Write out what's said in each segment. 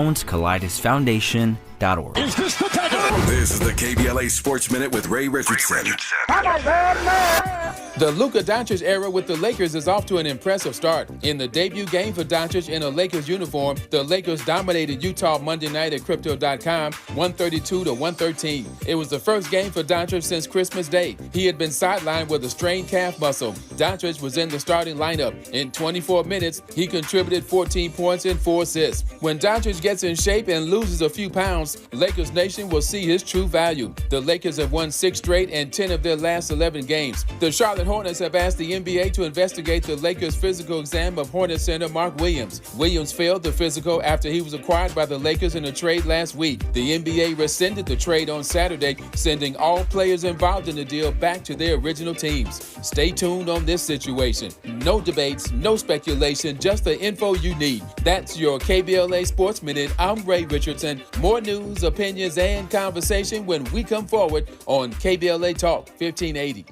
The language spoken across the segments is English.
JonesColidusFoundation.org. This is the KBLA Sports Minute with Ray Richardson. The Luka Doncic era with the Lakers is off to an impressive start. In the debut game for Doncic in a Lakers uniform, the Lakers dominated Utah Monday night at Crypto.com 132-113. It was the first game for Doncic since Christmas Day. He had been sidelined with a strained calf muscle. Doncic was in the starting lineup. In 24 minutes, he contributed 14 points and 4 assists. When Doncic gets in shape and loses a few pounds, Lakers Nation will see his true value. The Lakers have won 6 straight and 10 of their last 11 games. The Charlotte Hornets have asked the NBA to investigate the Lakers' physical exam of Hornets center Mark Williams. Williams failed the physical after he was acquired by the Lakers in a trade last week. The NBA rescinded the trade on Saturday, sending all players involved in the deal back to their original teams. Stay tuned on this situation. No debates, no speculation, just the info you need. That's your KBLA Sports Minute. I'm Ray Richardson. More news, opinions, and conversation when we come forward on KBLA Talk 1580.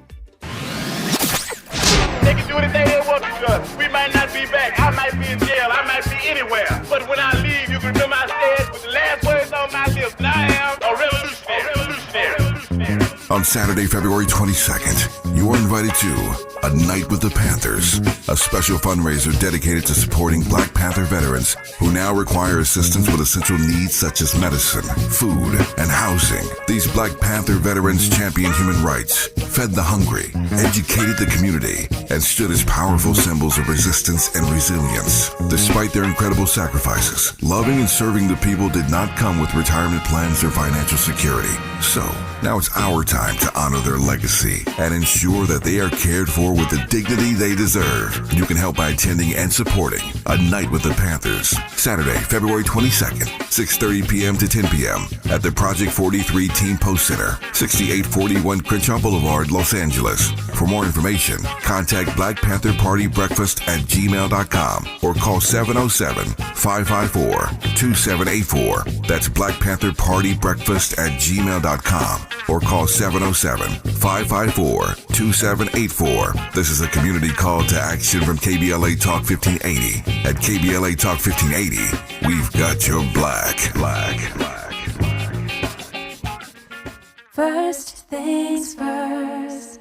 They can do anything they want to us. We might not be back. I might be in jail. I might be anywhere. But when I leave, you can remember I said with the last words on my lips, and I am a revolutionary. On Saturday, February 22nd, you are invited to A Night with the Panthers, a special fundraiser dedicated to supporting Black Panther veterans who now require assistance with essential needs such as medicine, food, and housing. These Black Panther veterans championed human rights, fed the hungry, educated the community, and stood as powerful symbols of resistance and resilience. Despite their incredible sacrifices, loving and serving the people did not come with retirement plans or financial security. So, now it's our time to honor their legacy and ensure that they are cared for with the dignity they deserve. You can help by attending and supporting A Night with the Panthers, Saturday, February 22nd, 6:30 p.m. to 10 p.m. at the Project 43 Team Post Center, 6841 Crenshaw Boulevard, Los Angeles. For more information, contact Black Panther Party Breakfast at gmail.com or call 707-554-2784. That's Black Panther Party Breakfast at gmail.com or call 707-554-2784. This is a community call to action from KBLA Talk 1580. At KBLA Talk 1580, we've got your black. First things first.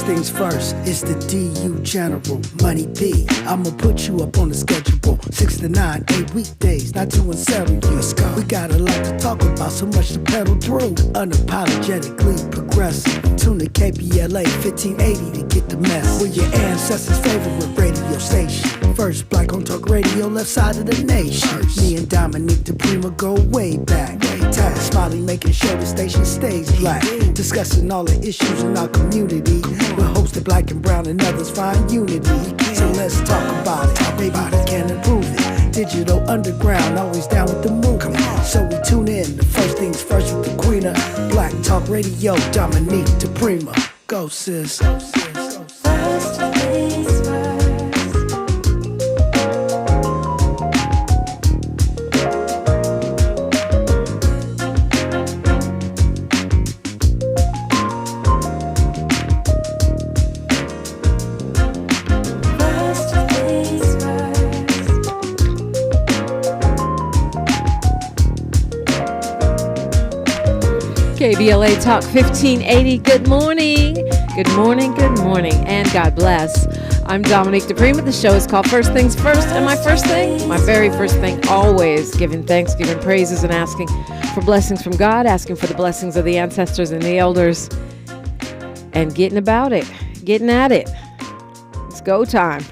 Things first, it's the DU General, Money B. I'ma put you up on the schedule, 6 to 9, 8 weekdays, not 2 and 7. Let's go. We got a lot to talk about, so much to pedal through. Unapologetically progressive. Tune to KBLA 1580 to get the mess. We're your ancestors' favorite radio station. First black on talk radio, left side of the nation. Me and Dominique DiPrima go way back. Time smiling, making sure the station stays black. Discussing all the issues in our community. We're hosted black and brown and others find unity. So let's talk about it. Maybe we can improve it. Digital underground, always down with the movement. So we tune in. The first things first with the queen of Black Talk Radio, Dominique DiPrima. Go sis. First things first. KBLA Talk 1580. Good morning. Good morning. Good morning. And God bless. I'm Dominique DiPrima. The show is called First Things First. And my first thing, my very first thing, always giving thanks, giving praises, and asking for blessings from God, asking for the blessings of the ancestors and the elders, and getting about it, getting at it. It's go time.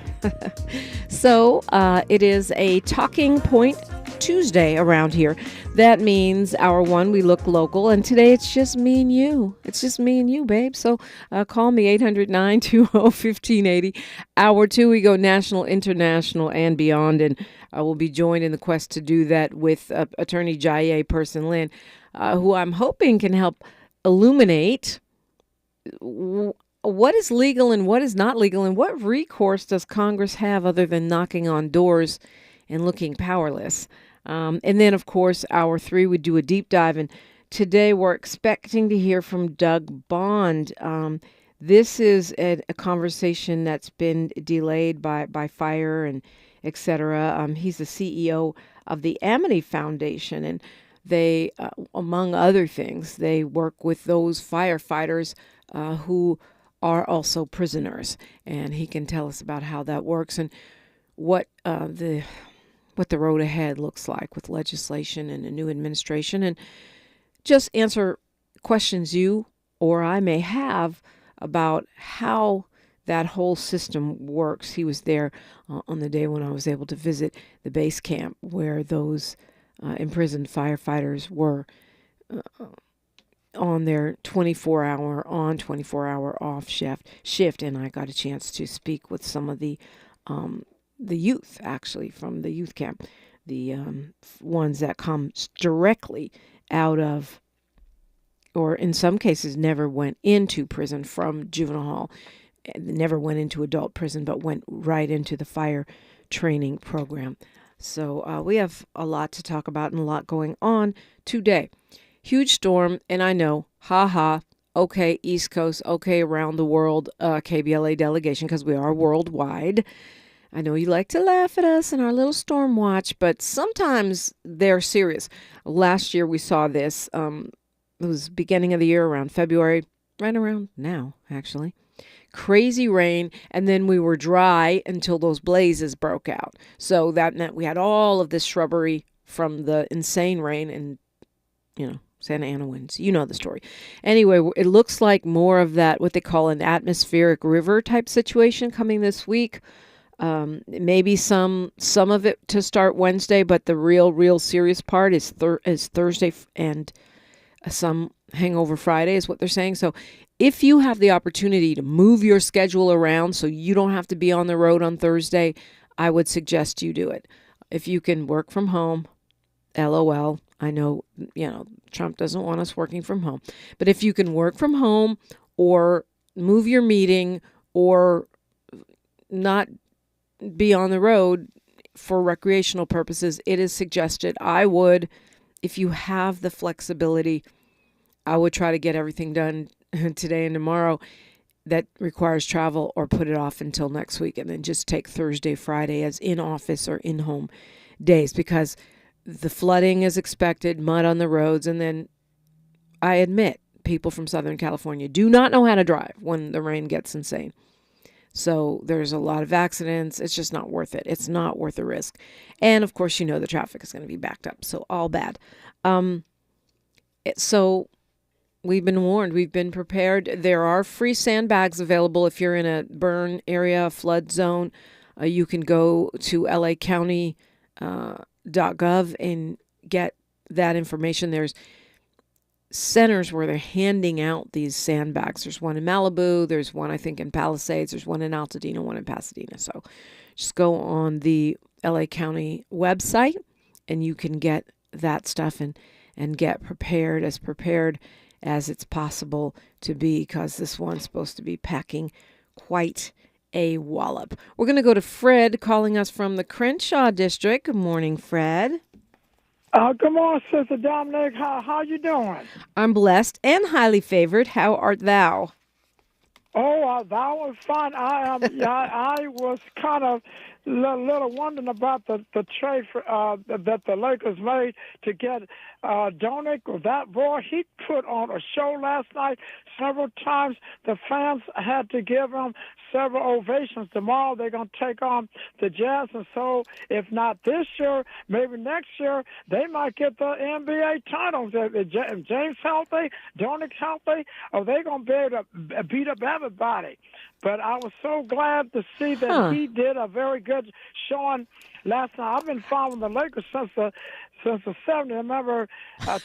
So it is a Talking Point Tuesday around here. That means hour one, we look local, and today it's just me and you. It's just me and you, babe. So call me 800-920-1580. Hour two, we go national, international, and beyond, and I will be joined in the quest to do that with Attorney Jaye Person Lynn, who I'm hoping can help illuminate what is legal and what is not legal, and what recourse does Congress have other than knocking on doors and looking powerless. And then, of course, hour three, we do a deep dive into today we're expecting to hear from Doug Bond. This is a conversation that's been delayed by fire and et cetera. He's the CEO of the Amity Foundation, and they, among other things, they work with those firefighters who are also prisoners. And he can tell us about how that works and what the road ahead looks like with legislation and a new administration, and just answer questions you or I may have about how that whole system works. He was there on the day when I was able to visit the base camp where those imprisoned firefighters were on their 24-hour on, 24-hour off shift, and I got a chance to speak with some of the youth, actually, from the youth camp, the ones that come directly out of, or in some cases never went into prison from juvenile hall, never went into adult prison, but went right into the fire training program. So we have a lot to talk about and a lot going on today. Huge storm, and I know, okay, East Coast, okay, around the world, KBLA delegation, because we are worldwide. I know you like to laugh at us and our little storm watch, but sometimes they're serious. Last year we saw this. It was beginning of the year, around February, right around now, actually. Crazy rain, and then we were dry until those blazes broke out. So that meant we had all of this shrubbery from the insane rain and, Santa Ana winds. You know the story. Anyway, it looks like more of that, what they call an atmospheric river type situation coming this week. Maybe some of it to start Wednesday, but the real serious part is Thursday and some hangover Friday is what they're saying. So if you have the opportunity to move your schedule around so you don't have to be on the road on Thursday, I would suggest you do it. If you can work from home, LOL. I know, Trump doesn't want us working from home. But if you can work from home or move your meeting or not be on the road for recreational purposes, it is suggested. I would, if you have the flexibility, I would try to get everything done today and tomorrow that requires travel, or put it off until next week and then just take Thursday, Friday as in-office or in-home days, because the flooding is expected, mud on the roads, and then I admit people from Southern California do not know how to drive when the rain gets insane. So there's a lot of accidents. It's just not worth it. It's not worth the risk. And of course, the traffic is going to be backed up. So all bad. So we've been warned. We've been prepared. There are free sandbags available if you're in a burn area, a flood zone. You can go to lacounty.gov and get that information. There's centers where they're handing out these sandbags. There's one in Malibu. There's one, I think, in Palisades. There's one in Altadena, one in Pasadena. So just go on the LA County website and you can get that stuff and get prepared as it's possible to be, because this one's supposed to be packing quite a wallop. We're going to go to Fred calling us from the Crenshaw district. Good morning, Fred. Good morning, Sister Dominique. How you doing? I'm blessed and highly favored. How art thou? Oh, that was fun. I was kind of little wondering about the trade that the Lakers made to get Dominique. That boy, he put on a show last night several times. The fans had to give him several ovations. Tomorrow they're going to take on the Jazz, and so if not this year, maybe next year, they might get the NBA titles. If James healthy, Dominique healthy, or they're going to be able to beat up everybody. But I was so glad to see that he did a very good showing last night. I've been following the Lakers since the 70s. I remember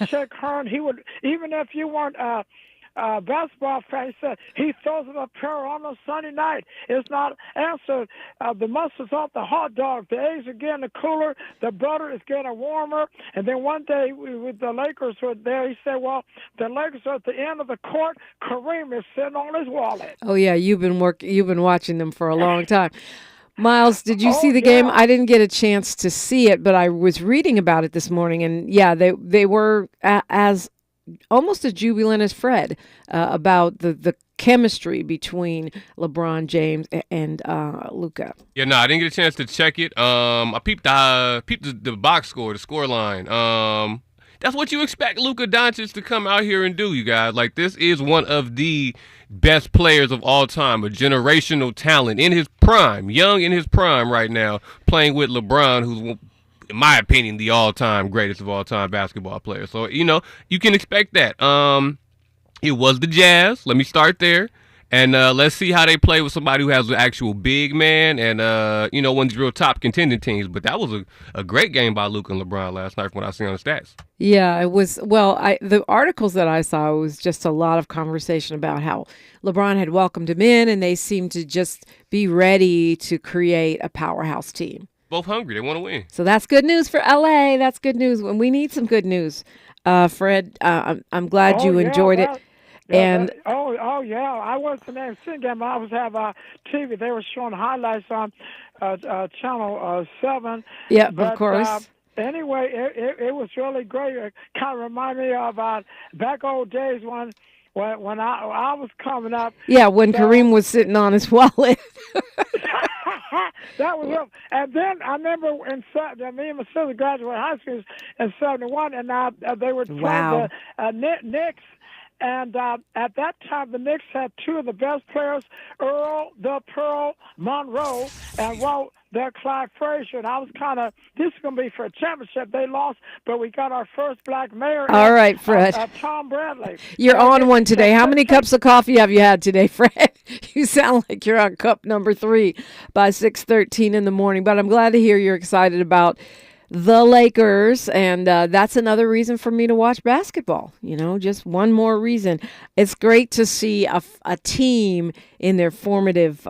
Chick Hearn. He would, even if you weren't basketball fan, he said he throws it up here on a Sunday night. It's not answered. The mustard's off the hot dog. The eggs are getting cooler. The butter is getting warmer. And then one day with the Lakers were there, he said, well, the Lakers are at the end of the court. Kareem is sitting on his wallet. Oh, yeah, you've been watching them for a long time. Miles, did you see the game? I didn't get a chance to see it, but I was reading about it this morning, and yeah, they were as almost as jubilant as Fred about the chemistry between LeBron James and Luka. Yeah, no, I didn't get a chance to check it. I peeped the box score, the score line. That's what you expect Luka Doncic to come out here and do, you guys. Like, this is one of the best players of all time, a generational talent in his prime, young in his prime right now, playing with LeBron, who's, in my opinion, the all-time greatest of all-time basketball player. So, you can expect that. It was the Jazz. Let me start there. And let's see how they play with somebody who has an actual big man and, one of these real top contending teams. But that was a great game by Luka and LeBron last night from what I see on the stats. Yeah, it was. Well, the articles that I saw was just a lot of conversation about how LeBron had welcomed him in and they seemed to just be ready to create a powerhouse team. Both hungry. They want to win. So that's good news for LA. That's good news. And we need some good news. Fred, I'm glad you enjoyed it. And yeah, I wasn't there to see game. I was have TV. They were showing highlights on channel 7. Yeah, but, of course. Anyway, it was really great. It kind of reminded me of back old days when I was coming up. Yeah, when Kareem was sitting on his wallet. That was it. And then I remember me and my sister graduated high school in 71, and they were playing the Knicks. And at that time, the Knicks had two of the best players, Earl the Pearl Monroe and their Clyde Frazier. And I was this is going to be for a championship. They lost, but we got our first black mayor. All right, Fred. Tom Bradley. You're on one today. How many cups of coffee have you had today, Fred? You sound like you're on cup number 3 by 6:13 in the morning. But I'm glad to hear you're excited about the Lakers, and that's another reason for me to watch basketball. Just one more reason. It's great to see a team in their formative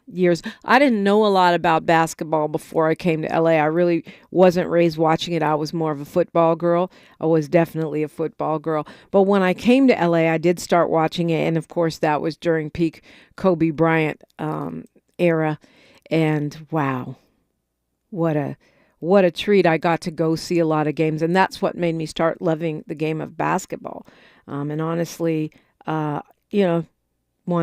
years. I didn't know a lot about basketball before I came to LA. I really wasn't raised watching it. I was more of a football girl. I was definitely a football girl. But when I came to LA, I did start watching it, and of course that was during peak Kobe Bryant era. And wow, what a treat. I got to go see a lot of games, and that's what made me start loving the game of basketball. And honestly, want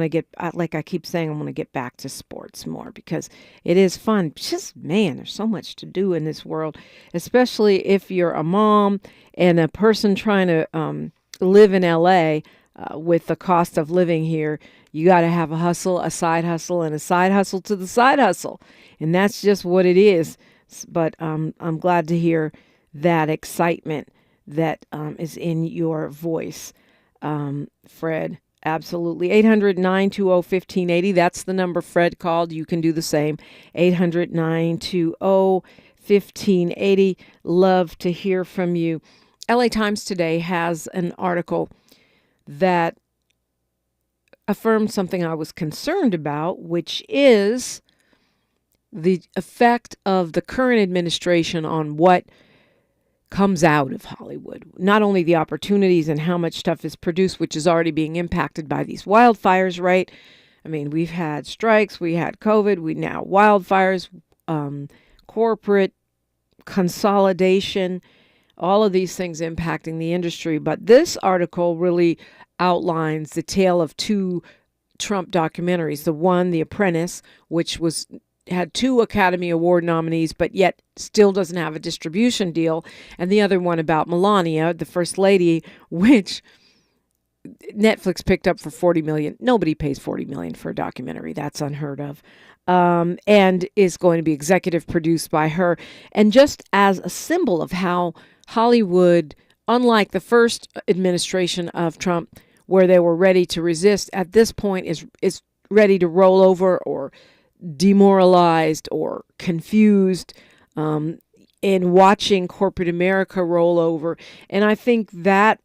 to get, like I keep saying, I want to get back to sports more because it is fun. Just, man, there's so much to do in this world, especially if you're a mom and a person trying to live in LA with the cost of living here. You got to have a hustle, a side hustle, and a side hustle to the side hustle. And that's just what it is. But I'm glad to hear that excitement that is in your voice, Fred. Absolutely. 800-920-1580. That's the number Fred called. You can do the same. 800-920-1580. Love to hear from you. LA Times today has an article that affirmed something I was concerned about, which is the effect of the current administration on what comes out of Hollywood. Not only the opportunities and how much stuff is produced, which is already being impacted by these wildfires, right? I mean, we've had strikes, we had COVID, we now wildfires, corporate consolidation, all of these things impacting the industry. But this article really outlines the tale of two Trump documentaries. The one, The Apprentice, which had 2 Academy Award nominees, but yet still doesn't have a distribution deal. And the other one about Melania, the First Lady, which Netflix picked up for $40 million. Nobody pays $40 million for a documentary. That's unheard of. And is going to be executive produced by her. And just as a symbol of how Hollywood, unlike the first administration of Trump, where they were ready to resist, at this point is ready to roll over or demoralized or confused in watching corporate America roll over. And I think that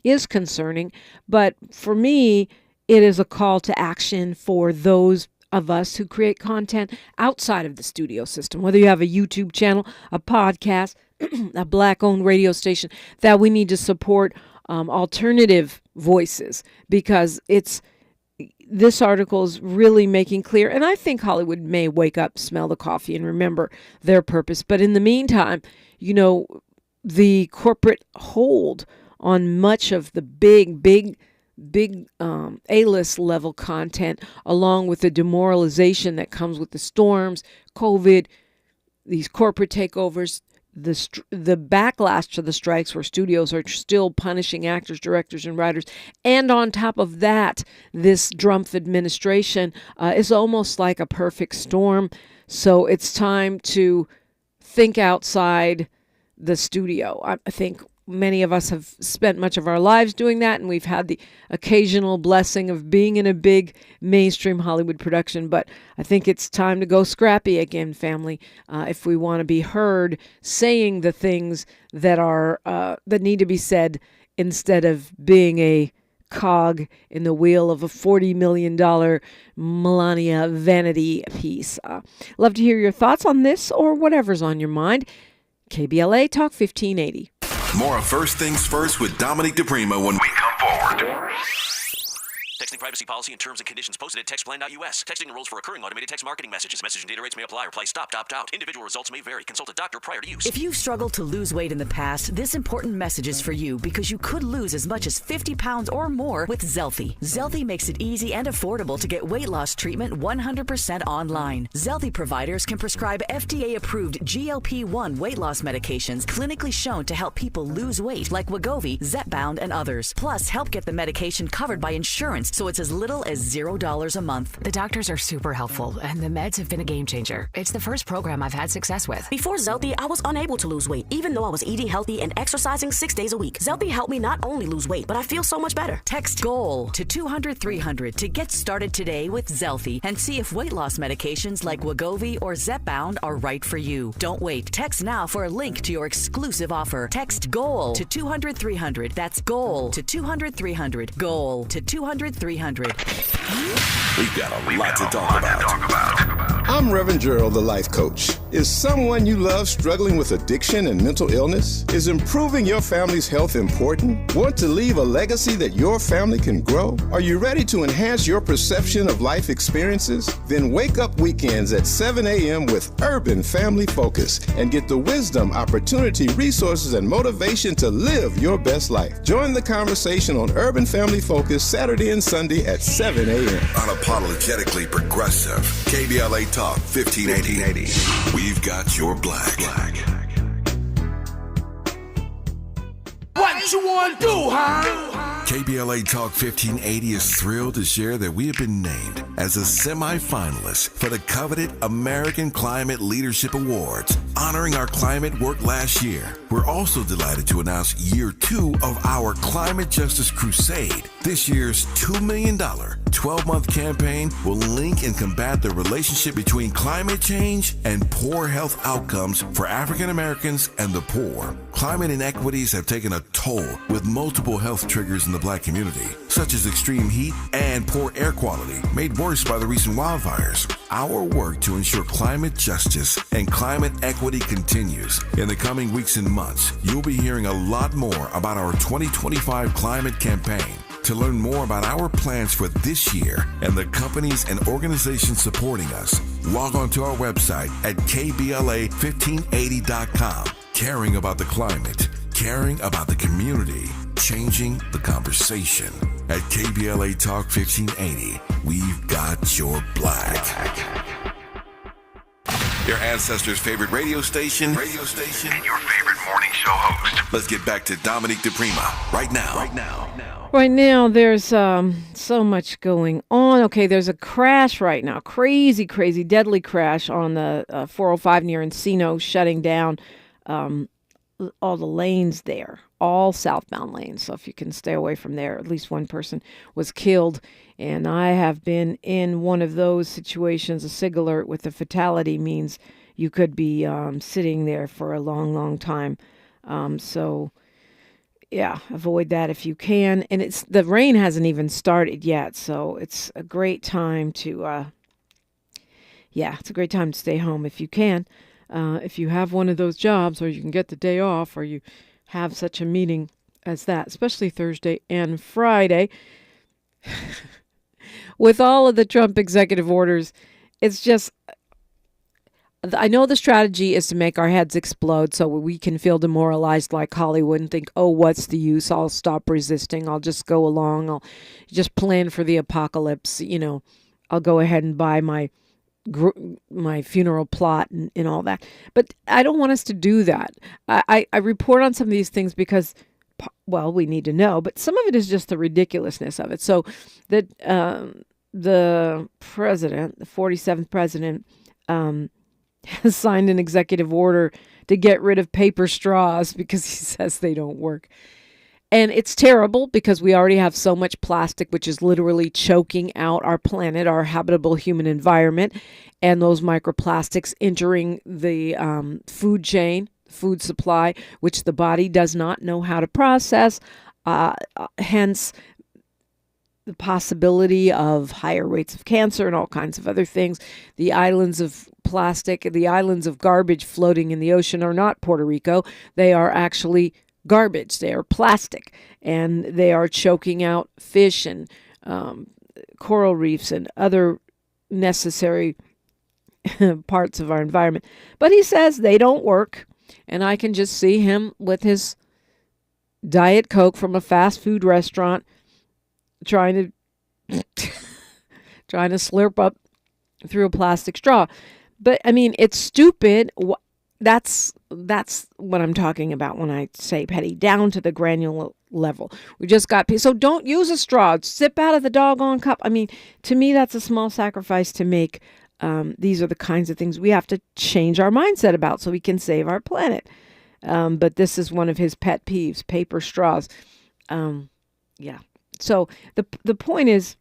is concerning. But for me, it is a call to action for those of us who create content outside of the studio system, whether you have a YouTube channel, a podcast, a Black-owned radio station, that we need to support alternative voices, because this article is really making clear, and I think Hollywood may wake up, smell the coffee, and remember their purpose. But in the meantime, the corporate hold on much of the big A-list level content, along with the demoralization that comes with the storms, COVID, these corporate takeovers, the backlash to the strikes where studios are still punishing actors, directors, and writers. And on top of that, this Trump administration is almost like a perfect storm. So it's time to think outside the studio. I think many of us have spent much of our lives doing that, and we've had the occasional blessing of being in a big mainstream Hollywood production. But I think it's time to go scrappy again, family, if we want to be heard saying the things that are that need to be said, instead of being a cog in the wheel of a $40 million Melania vanity piece. Love to hear your thoughts on this or whatever's on your mind. KBLA Talk 1580. More of First Things First with Dominique DiPrima when we come forward. Texting privacy policy and terms and conditions posted at textplan.us. Texting enrolls for recurring automated text marketing messages. Message and data rates may apply. Reply stop, opt out. Individual results may vary. Consult a doctor prior to use. If you've struggled to lose weight in the past, this important message is for you, because you could lose as much as 50 pounds or more with Zelfie. Zelfie makes it easy and affordable to get weight loss treatment 100% online. Zelfie providers can prescribe FDA-approved GLP-1 weight loss medications clinically shown to help people lose weight, like Wegovy, Zepbound, and others. Plus, help get the medication covered by insurance, so it's as little as $0 a month. The doctors are super helpful, and the meds have been a game changer. It's the first program I've had success with. Before Zelfie, I was unable to lose weight, even though I was eating healthy and exercising 6 days a week. Zelfie helped me not only lose weight, but I feel so much better. Text GOAL to 200-300 to get started today with Zelfie and see if weight loss medications like Wegovy or Zepbound are right for you. Don't wait. Text now for a link to your exclusive offer. Text GOAL to 200-300. That's GOAL to 200-300. GOAL to 200-300. We've got a lot to talk about. I'm Reverend Gerald, the life coach. Is someone you love struggling with addiction and mental illness? Is improving your family's health important? Want to leave a legacy that your family can grow? Are you ready to enhance your perception of life experiences? Then wake up weekends at 7 a.m. with Urban Family Focus and get the wisdom, opportunity, resources, and motivation to live your best life. Join the conversation on Urban Family Focus Saturday and Sunday at 7 a.m. Unapologetically progressive. KBLA Talk 1580. We've got your black. What you want to do, huh? KBLA Talk 1580 is thrilled to share that we have been named as a semi-finalist for the coveted American Climate Leadership Awards, honoring our climate work last year. We're also delighted to announce year 2 of our Climate Justice Crusade. This year's $2 million 12-month campaign will link and combat the relationship between climate change and poor health outcomes for African Americans and the poor. Climate inequities have taken a toll, with multiple health triggers in the black community, such as extreme heat and poor air quality, made worse by the recent wildfires. Our work to ensure climate justice and climate equity continues. In the coming weeks and months, you'll be hearing a lot more about our 2025 climate campaign. To learn more about our plans for this year and the companies and organizations supporting us, log on to our website at kbla1580.com. Caring about the climate, caring about the community, changing the conversation. At KBLA Talk 1580, we've got your black. Your ancestors' favorite radio station, and your favorite morning show host. Let's get back to Dominique DiPrima right now. Right now, there's so much going on. Okay, there's a crash right now. Crazy, deadly crash on the 405 near Encino, shutting down all the lanes there, all southbound lanes. So if you can stay away from there, at least one person was killed. And I have been in one of those situations. A SIG alert with a fatality means you could be sitting there for a long, long time. So yeah, avoid that if you can. And the rain hasn't even started yet, so it's a great time to stay home if you can. If you have one of those jobs, or you can get the day off, or you have such a meeting as that, especially Thursday and Friday. With all of the Trump executive orders, it's just, I know the strategy is to make our heads explode so we can feel demoralized like Hollywood and think, oh, what's the use? I'll stop resisting. I'll just go along. I'll just plan for the apocalypse. I'll go ahead and buy my funeral plot and all that. But I don't want us to do that. I report on some of these things because, well, we need to know, but some of it is just the ridiculousness of it. So that the president, the 47th president, has signed an executive order to get rid of paper straws because he says they don't work. And it's terrible because we already have so much plastic, which is literally choking out our planet, our habitable human environment, and those microplastics entering the food chain, food supply, which the body does not know how to process. Hence, the possibility of higher rates of cancer and all kinds of other things. The islands of plastic, the islands of garbage floating in the ocean are not Puerto Rico. They are actually garbage. They are plastic, and they are choking out fish and coral reefs and other necessary parts of our environment. But he says they don't work, and I can just see him with his Diet Coke from a fast food restaurant trying to slurp up through a plastic straw. But I mean, it's stupid. That's what I'm talking about when I say petty, down to the granular level. We just got so don't use a straw. Sip out of the doggone cup. I mean, to me, that's a small sacrifice to make. These are the kinds of things we have to change our mindset about so we can save our planet. But this is one of his pet peeves: paper straws. Yeah. So the point is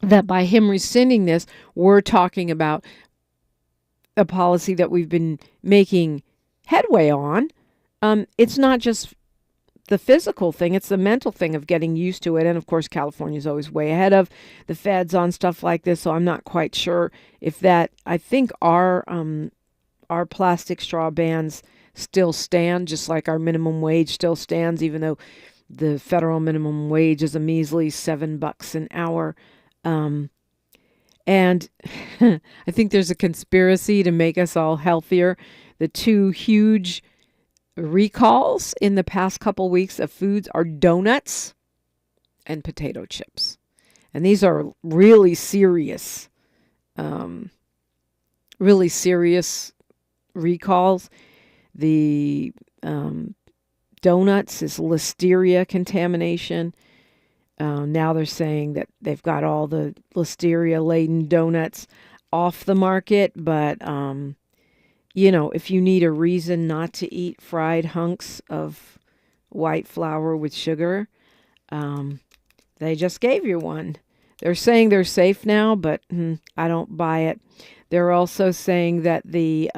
that by him rescinding this, we're talking about a policy that we've been making headway on. It's not just the physical thing, it's the mental thing of getting used to it. And of course, California is always way ahead of the feds on stuff like this. So I'm not quite sure if that, I think our plastic straw bans still stand, just like our minimum wage still stands, even though the federal minimum wage is a measly $7 an hour. And I think there's a conspiracy to make us all healthier. The two huge recalls in the past couple weeks of foods are donuts and potato chips. And these are really serious recalls. The donuts is listeria contamination. Now they're saying that they've got all the listeria-laden donuts off the market. But, if you need a reason not to eat fried hunks of white flour with sugar, they just gave you one. They're saying they're safe now, but I don't buy it. They're also saying that the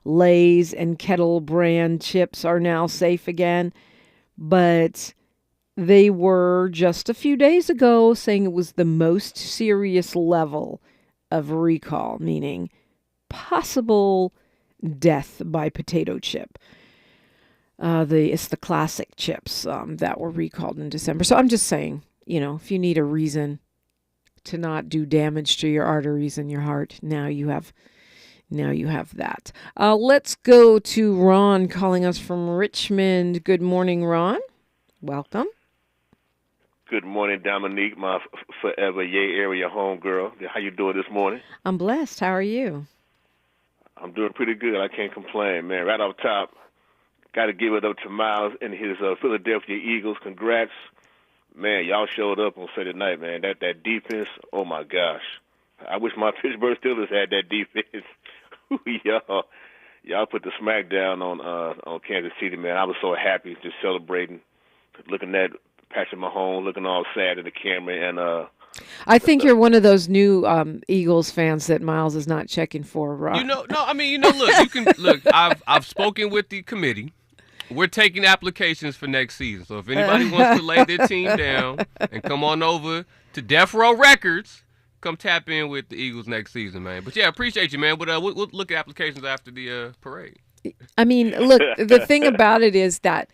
Lay's and Kettle brand chips are now safe again. But they were just a few days ago saying it was the most serious level of recall, meaning possible death by potato chip. It's the classic chips that were recalled in December. So I'm just saying, if you need a reason to not do damage to your arteries and your heart, now you have that. Let's go to Ron calling us from Richmond. Good morning, Ron. Welcome. Good morning, Dominique, my forever Yay area homegirl. How you doing this morning? I'm blessed. How are you? I'm doing pretty good. I can't complain, man. Right off top, got to give it up to Miles and his Philadelphia Eagles. Congrats. Man, y'all showed up on Saturday night, man. That defense, oh, my gosh. I wish my Pittsburgh Steelers had that defense. Y'all put the smack down on Kansas City, man. I was so happy just celebrating, looking at Patrick Mahomes, looking all sad at the camera. And I think you're one of those new Eagles fans that Miles is not checking for, right? Look, you can look. I've spoken with the committee. We're taking applications for next season. So if anybody wants to lay their team down and come on over to Death Row Records, come tap in with the Eagles next season, man. But yeah, appreciate you, man. But we'll look at applications after the parade. I mean, look, the thing about it is that,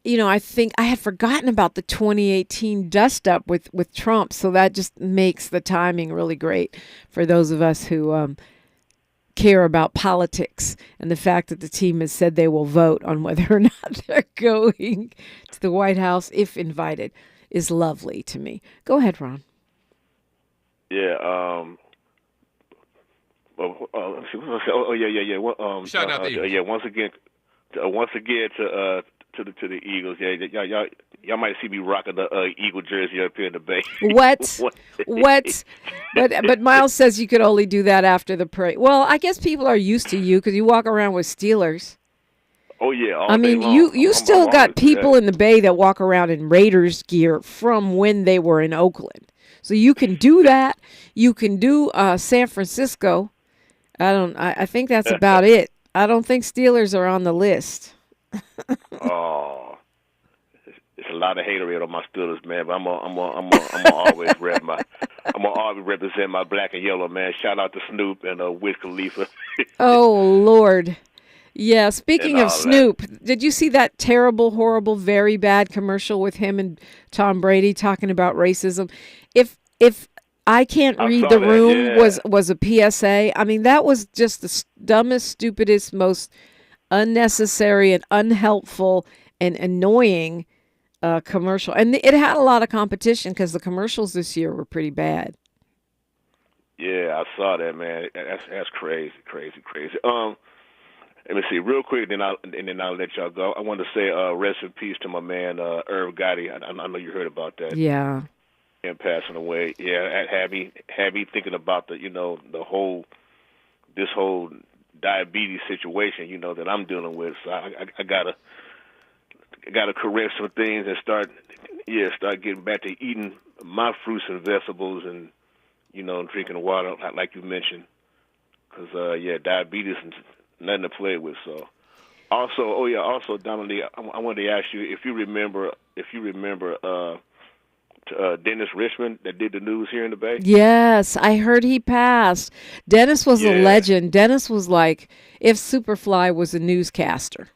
I think I had forgotten about the 2018 dust-up with Trump, so that just makes the timing really great for those of us who care about politics, and the fact that the team has said they will vote on whether or not they're going to the White House if invited is lovely to me. Go ahead, Ron. Yeah. Shout out to Eagles. Yeah. Once again to the Eagles. Yeah. Y'all might see me rocking the Eagle jersey up here in the Bay. What? But Miles says you could only do that after the parade. Well, I guess people are used to you because you walk around with Steelers. Oh yeah. I mean, you still got people in the Bay that walk around in Raiders gear from when they were in Oakland. So you can do that. You can do San Francisco. I think that's about it. I don't think Steelers are on the list. Oh, it's a lot of haterade on my Steelers, man. But I'm gonna always always represent my black and yellow, man. Shout out to Snoop and Wiz Khalifa. Oh Lord, yeah. Speaking of Snoop, did you see that terrible, horrible, very bad commercial with him and Tom Brady talking about racism? If I Can't Read the Room was a PSA. I mean, that was just the dumbest, stupidest, most unnecessary and unhelpful and annoying commercial. And it had a lot of competition because the commercials this year were pretty bad. Yeah, I saw that, man. That's crazy. Let me see real quick, then I'll let y'all go. I want to say rest in peace to my man Irv Gotti. I know you heard about that. Yeah. Him passing away. Yeah, had me thinking about this whole diabetes situation, that I'm dealing with. So I gotta correct some things and start getting back to eating my fruits and vegetables and drinking water like you mentioned. Because diabetes is nothing to play with. So also Dominique, I wanted to ask you if you remember Dennis Richmond that did the news here in the Bay? Yes, I heard he passed. Dennis was a legend. Dennis was like if Superfly was a newscaster.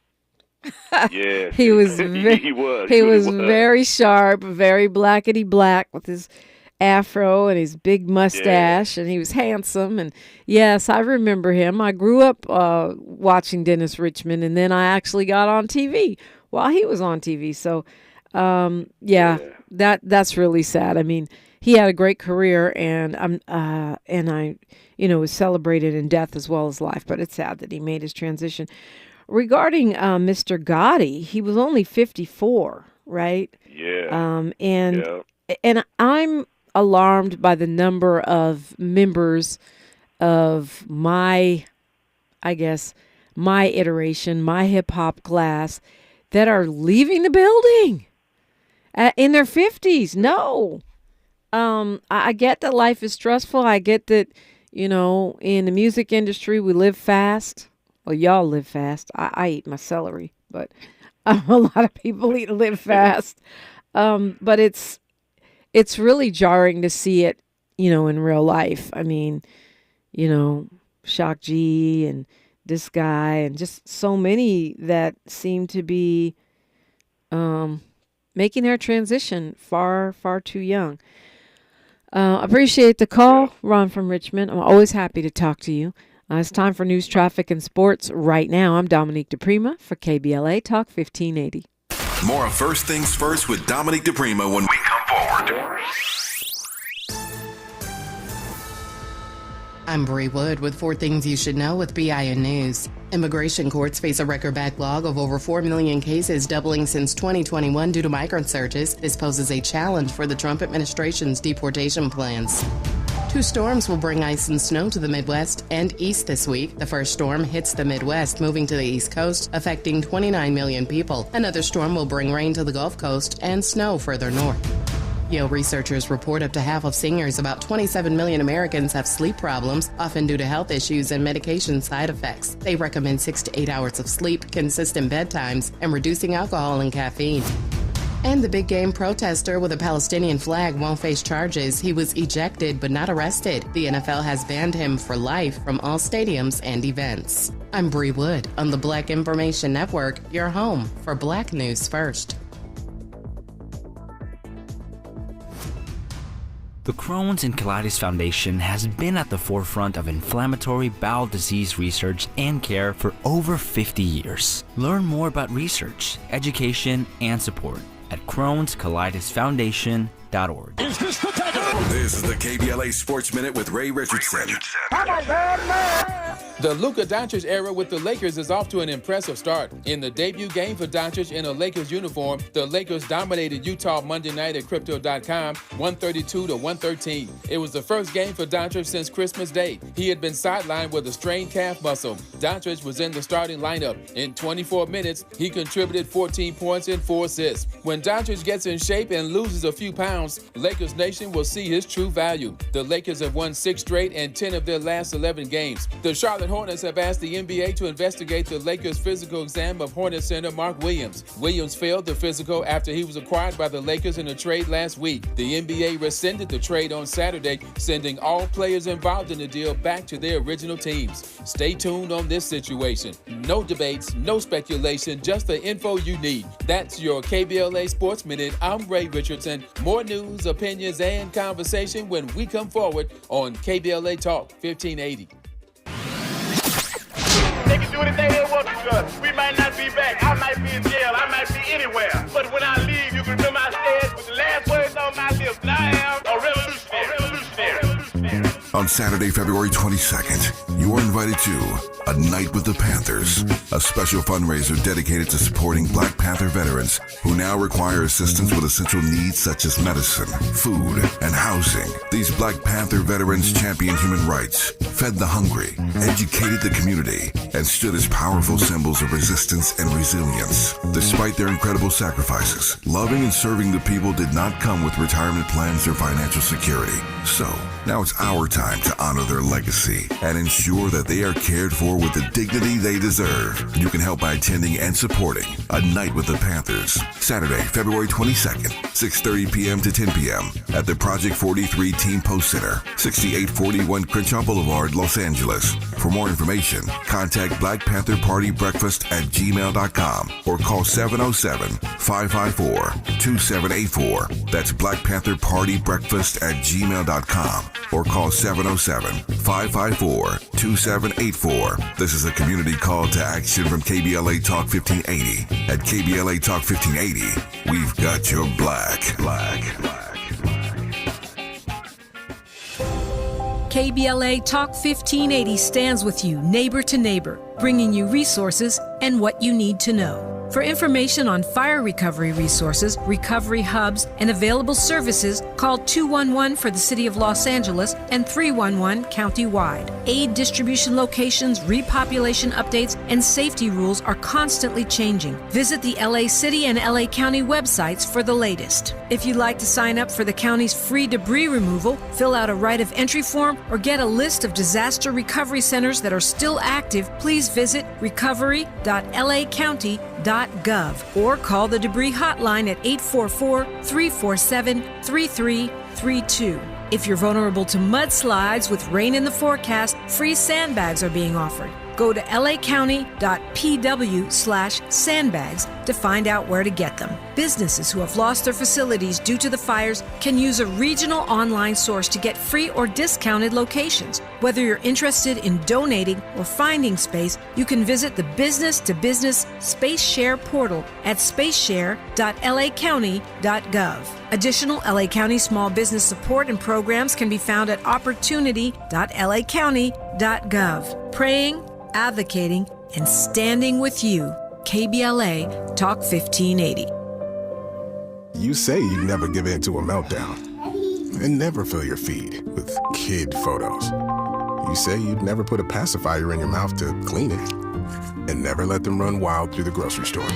Yeah, he was. He was. He was very sharp, very blackety black with his afro and his big mustache, and he was handsome. And yes, I remember him. I grew up watching Dennis Richmond, and then I actually got on TV while he was on TV. So, that's really sad. I mean, he had a great career, and I was celebrated in death as well as life. But it's sad that he made his transition. Regarding Mr. Gotti, he was only 54, right? Yeah. And I'm alarmed by the number of members of my iteration, my hip hop class that are leaving the building in their 50s. No. I get that life is stressful. I get that, in the music industry, we live fast. Well, y'all live fast. I eat my celery, but a lot of people live fast. But it's really jarring to see it, in real life. I mean, Shock G and this guy and just so many that seem to be making their transition far, far too young. Appreciate the call, Ron from Richmond. I'm always happy to talk to you. It's time for news, traffic, and sports. Right now, I'm Dominique DiPrima for KBLA Talk 1580. More of First Things First with Dominique DiPrima when we come forward. I'm Bree Wood with 4 Things You Should Know with BIN News. Immigration courts face a record backlog of over 4 million cases, doubling since 2021 due to migrant surges. This poses a challenge for the Trump administration's deportation plans. 2 storms will bring ice and snow to the Midwest and East this week. The first storm hits the Midwest, moving to the East Coast, affecting 29 million people. Another storm will bring rain to the Gulf Coast and snow further north. Yale researchers report up to half of seniors, about 27 million Americans, have sleep problems, often due to health issues and medication side effects. They recommend 6 to 8 hours of sleep, consistent bedtimes, and reducing alcohol and caffeine. And the big game protester with a Palestinian flag won't face charges. He was ejected but not arrested. The NFL has banned him for life from all stadiums and events. I'm Bree Wood on the Black Information Network, your home for Black News First. The Crohn's and Colitis Foundation has been at the forefront of inflammatory bowel disease research and care for over 50 years. Learn more about research, education, and support at Crohn'sColitisFoundation.org. This is the KBLA Sports Minute with Ray Richardson. I'm a bad man. The Luka Doncic era with the Lakers is off to an impressive start. In the debut game for Doncic in a Lakers uniform, the Lakers dominated Utah Monday night at Crypto.com, 132-113. It was the first game for Doncic since Christmas Day. He had been sidelined with a strained calf muscle. Doncic was in the starting lineup. In 24 minutes, he contributed 14 points and 4 assists. When Doncic gets in shape and loses a few pounds, Lakers Nation will see his true value. The Lakers have won 6 straight and 10 of their last 11 games. The Charlotte Hornets have asked the NBA to investigate the Lakers' physical exam of Hornets center Mark Williams. Williams failed the physical after he was acquired by the Lakers in a trade last week. The NBA rescinded the trade on Saturday, sending all players involved in the deal back to their original teams. Stay tuned on this situation. No debates, no speculation, just the info you need. That's your KBLA Sports Minute. I'm Ray Richardson. More news, opinions, and conversation when we come forward on KBLA Talk 1580. They can do anything they want to us. We might not be back. I might be in jail. I might be anywhere. But when I leave, you can remember I said with the last words on my lips, I am a revolutionary. On Saturday, February 22nd, you are invited to A Night with the Panthers, a special fundraiser dedicated to supporting Black Panther veterans who now require assistance with essential needs such as medicine, food, and housing. These Black Panther veterans championed human rights, fed the hungry, educated the community, and stood as powerful symbols of resistance and resilience. Despite their incredible sacrifices, loving and serving the people did not come with retirement plans or financial security. So, now it's our time to honor their legacy and ensure that they are cared for with the dignity they deserve. You can help by attending and supporting A Night with the Panthers, Saturday, February 22nd, 6:30 p.m. to 10 p.m. at the Project 43 Team Post Center, 6841 Crenshaw Boulevard, Los Angeles. For more information, contact Black Panther Party Breakfast at gmail.com or call 707-554-2784. That's Black Panther Party Breakfast at gmail.com or call 707-554-2784. This is a community call to action from KBLA Talk 1580. At KBLA Talk 1580, we've got your black. KBLA Talk 1580 stands with you, neighbor to neighbor, bringing you resources and what you need to know. For information on fire recovery resources, recovery hubs, and available services, call 211 for the City of Los Angeles and 311 countywide. Aid distribution locations, repopulation updates, and safety rules are constantly changing. Visit the LA City and LA County websites for the latest. If you'd like to sign up for the county's free debris removal, fill out a right of entry form, or get a list of disaster recovery centers that are still active, please visit recovery.lacounty.gov or call the debris hotline at 844-347-3332. If you're vulnerable to mudslides with rain in the forecast, free sandbags are being offered. Go to lacounty.pw/sandbags to find out where to get them. Businesses who have lost their facilities due to the fires can use a regional online source to get free or discounted locations. Whether you're interested in donating or finding space, you can visit the business-to-business Space Share portal at spaceshare.lacounty.gov. Additional LA County small business support and programs can be found at opportunity.lacounty.gov. Praying, advocating, and standing with you. KBLA Talk 1580. You say you'd never give in to a meltdown and never fill your feed with kid photos. You say you'd never put a pacifier in your mouth to clean it and never let them run wild through the grocery store.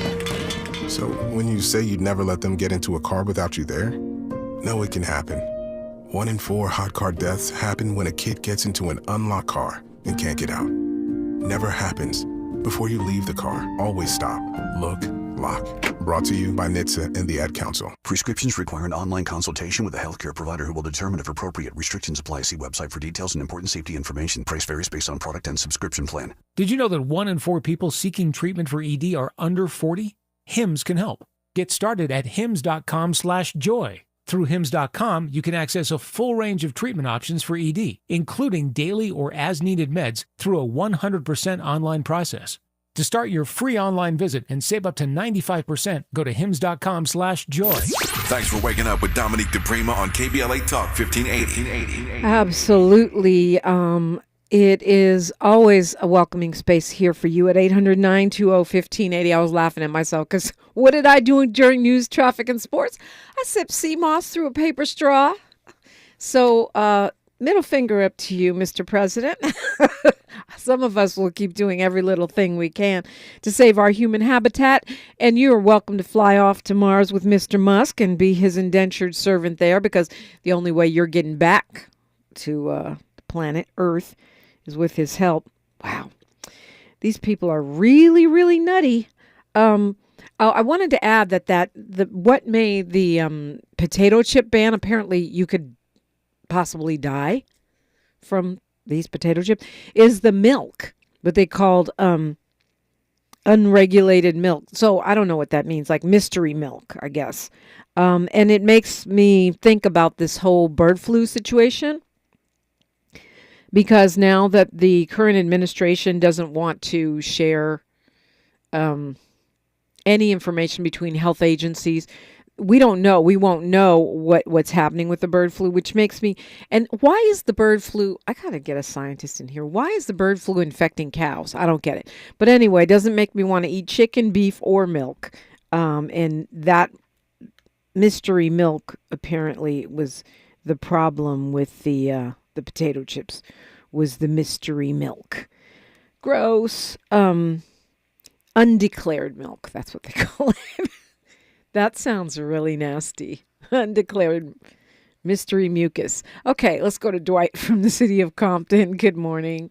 So when you say you'd never let them get into a car without you there, no, it can happen. 1 in 4 hot car deaths happen when a kid gets into an unlocked car and can't get out. Never happens. Before you leave the car, always stop, look, lock. Brought to you by NHTSA and the Ad Council. Prescriptions require an online consultation with a healthcare provider who will determine if appropriate. Restrictions apply. See website for details and important safety information. Price varies based on product and subscription plan. Did you know that 1 in 4 people seeking treatment for ED are under 40? HIMS can help. Get started at hims.com/joy. Through HIMS.com, you can access a full range of treatment options for ED, including daily or as-needed meds through a 100% online process. To start your free online visit and save up to 95%, go to HIMS.com/joy. Thanks for waking up with Dominique DiPrima on KBLA Talk 1580. Absolutely. It is always a welcoming space here for you at 800-920-1580. I was laughing at myself because what did I do during news, traffic, and sports? I sipped sea moss through a paper straw. So, middle finger up to you, Mr. President. Some of us will keep doing every little thing we can to save our human habitat. And you are welcome to fly off to Mars with Mr. Musk and be his indentured servant there, because the only way you're getting back to planet Earth is with his help. Wow. These people are really, really nutty. I wanted to add that what made the potato chip ban, apparently you could possibly die from these potato chips, is the milk, what they called unregulated milk. So I don't know what that means, like mystery milk, I guess. And it makes me think about this whole bird flu situation, because now that the current administration doesn't want to share any information between health agencies, we won't know what's happening with the bird flu, which makes me, and why is the bird flu, I gotta get a scientist in here, why is the bird flu infecting cows? I don't get it. But anyway, it doesn't make me want to eat chicken, beef, or milk. And that mystery milk apparently was the problem with the potato chips, was the mystery milk. Gross. Undeclared milk, that's what they call it. That sounds really nasty. Undeclared mystery mucus. Okay, let's go to Dwight from the city of Compton. Good morning.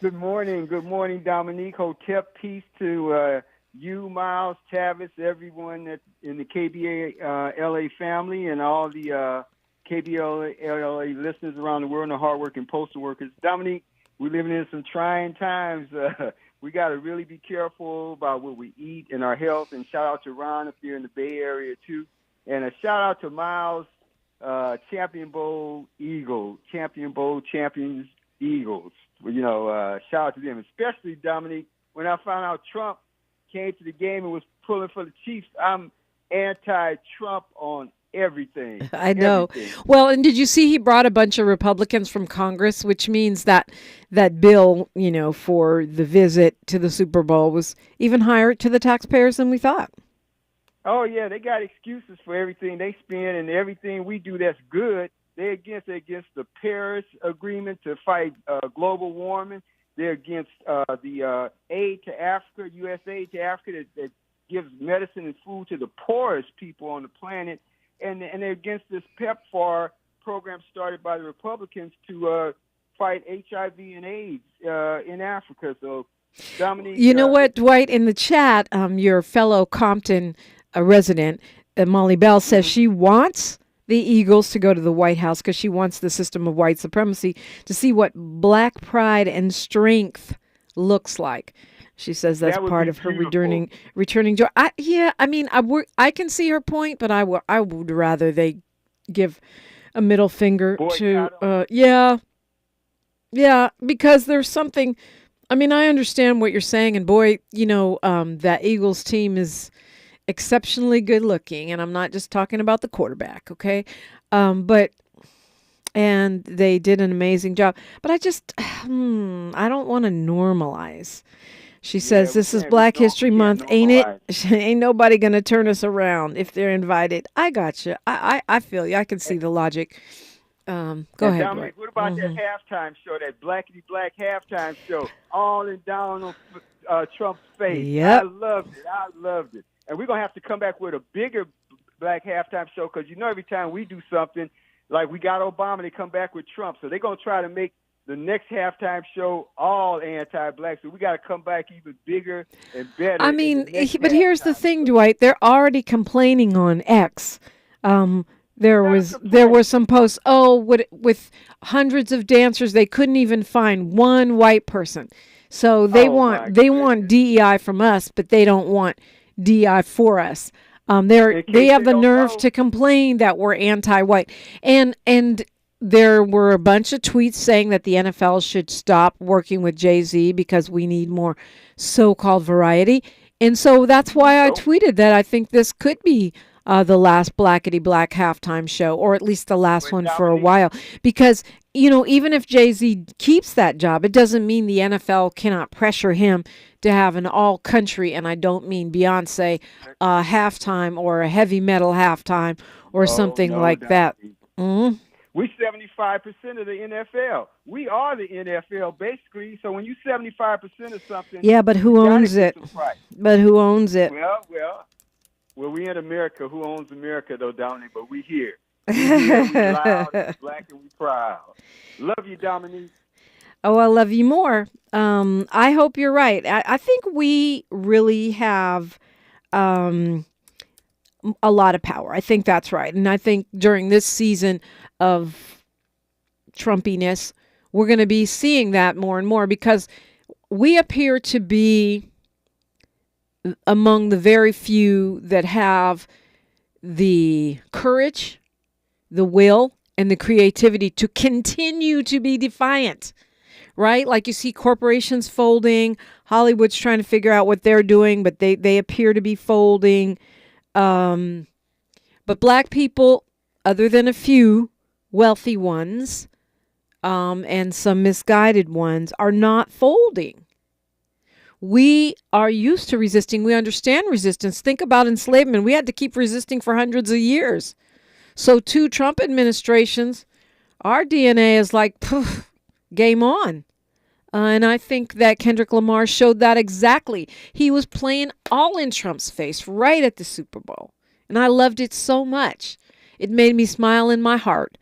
Good morning. Good morning, Dominique. Hotep, peace to you, Miles, Tavis, everyone in the KBLA family, and all the KBLA listeners around the world, and the hardworking postal workers. Dominique, we're living in some trying times. We got to really be careful about what we eat and our health. And shout out to Ron up there in the Bay Area, too. And a shout out to Miles, Champions Eagles. You know, shout out to them, especially, Dominique, when I found out Trump came to the game and was pulling for the Chiefs. I'm anti-Trump on everything. I know. Everything. Well, and did you see he brought a bunch of Republicans from Congress, which means that bill, you know, for the visit to the Super Bowl was even higher to the taxpayers than we thought. Oh, yeah, they got excuses for everything they spend and everything we do that's good. They're against the Paris Agreement to fight global warming. They're against the aid to Africa, U.S. aid to Africa that gives medicine and food to the poorest people on the planet. And they're against this PEPFAR program started by the Republicans to fight HIV and AIDS in Africa. So, Dominique, you know what, Dwight, in the chat, your fellow Compton resident, Molly Bell, says she wants the Eagles to go to the White House because she wants the system of white supremacy to see what black pride and strength looks like. She says that's part of her returning joy. I can see her point, but I would rather they give a middle finger to because there's something. I mean, I understand what you're saying, and boy, you know, that Eagles team is exceptionally good looking, and I'm not just talking about the quarterback, okay? And they did an amazing job, but I just I don't want to normalize. She says, this is Black History Month, ain't it? Ain't nobody going to turn us around if they're invited. I got you. I feel you. I can see the logic. Go ahead, Dominic, what about that halftime show, that blackity black halftime show, all and down on Trump's face? Yep. I loved it. And we're going to have to come back with a bigger black halftime show because, you know, every time we do something, like we got Obama, they come back with Trump. So they're going to try to make the next halftime show all anti-black. So we got to come back even bigger and better. I mean, but here's the thing, Dwight. They're already complaining on X. There were some posts. With hundreds of dancers, they couldn't even find one white person. So they want DEI from us, but they don't want DEI for us. case have the don't nerve know. to complain that we're anti-white, and there were a bunch of tweets saying that the NFL should stop working with Jay-Z because we need more so-called variety, and so that's why I tweeted that I think this could be the last Blackety Black halftime show, or at least the last one for a while, because even if Jay-Z keeps that job, it doesn't mean the NFL cannot pressure him to have an all-country, and I don't mean Beyonce halftime or a heavy metal halftime or something like that. Mm-hmm. We 75% of the NFL. We are the NFL, basically. So when you 75% of something, Yeah, but who you gotta owns get it? some price. But who owns it? Well, we in America. Who owns America, though, Dominique? But we here. We here, we loud, we black, and we proud. Love you, Dominique. Oh, I love you more. I hope you're right. I think we really have a lot of power. I think that's right. And I think during this season of Trumpiness, we're going to be seeing that more and more, because we appear to be among the very few that have the courage, the will, and the creativity to continue to be defiant, right? Like you see corporations folding, Hollywood's trying to figure out what they're doing, but they appear to be folding. But black people, other than a few wealthy ones and some misguided ones, are not folding. We are used to resisting. We understand resistance. Think about enslavement. We had to keep resisting for hundreds of years. So 2 Trump administrations, our DNA is like, poof, game on. And I think that Kendrick Lamar showed that exactly. He was playing all in Trump's face right at the Super Bowl. And I loved it so much. It made me smile in my heart.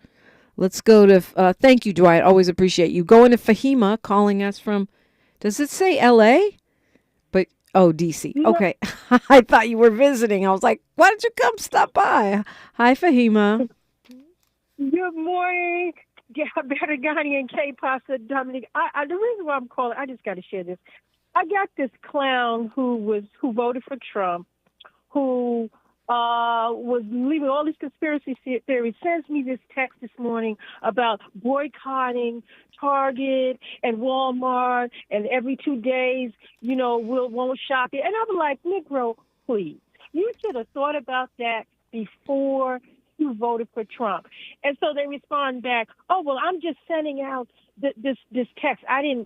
Let's go to, thank you, Dwight. Always appreciate you. Going to Fahima, calling us from, does it say L.A.? But, oh, D.C. Yeah. Okay. I thought you were visiting. I was like, why don't you come stop by? Hi, Fahima. Good morning. Better Ghani and K-Pasta, Dominique. The reason why I'm calling, I just got to share this. I got this clown who voted for Trump, who was leaving all these conspiracy theories, sends me this text this morning about boycotting Target and Walmart, and every 2 days, won't shop it. And I'm like, Negro, please, you should have thought about that before you voted for Trump. And so they respond back, oh, well, I'm just sending out this text. I'm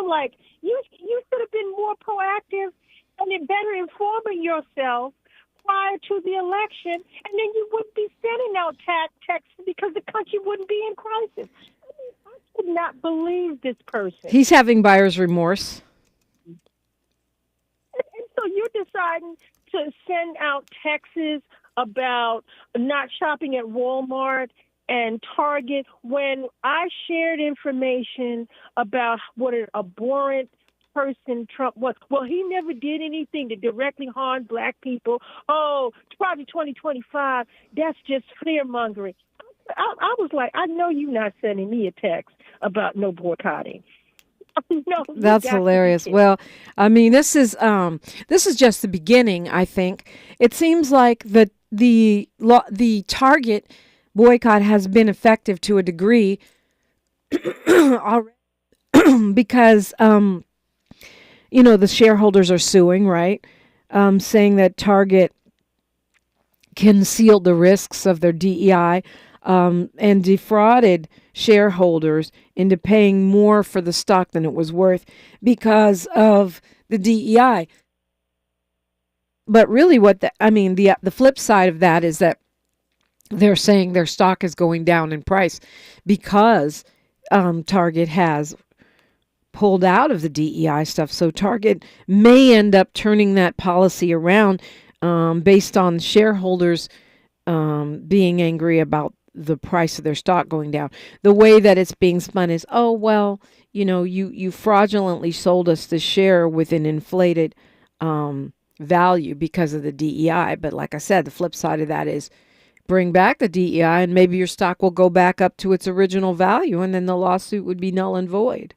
like, you should have been more proactive and better informing yourself prior to the election, and then you wouldn't be sending out texts because the country wouldn't be in crisis. I could not believe this person. He's having buyer's remorse. And so you're deciding to send out texts about not shopping at Walmart and Target when I shared information about what an abhorrent person Trump was. Well, he never did anything to directly harm black people. Oh, Project 2025, that's just fear-mongering. I was like, I know you're not sending me a text about no boycotting. No, that's hilarious. Well, I mean, this is just the beginning, I think. It seems like the Target boycott has been effective to a degree already because the shareholders are suing, right? Saying that Target concealed the risks of their DEI and defrauded shareholders into paying more for the stock than it was worth because of the DEI. But really the flip side of that is that they're saying their stock is going down in price because Target has pulled out of the DEI stuff. So Target may end up turning that policy around based on shareholders being angry about the price of their stock going down. The way that it's being spun is, oh, well, you fraudulently sold us the share with an inflated value because of the DEI. But like I said, the flip side of that is bring back the DEI and maybe your stock will go back up to its original value and then the lawsuit would be null and void.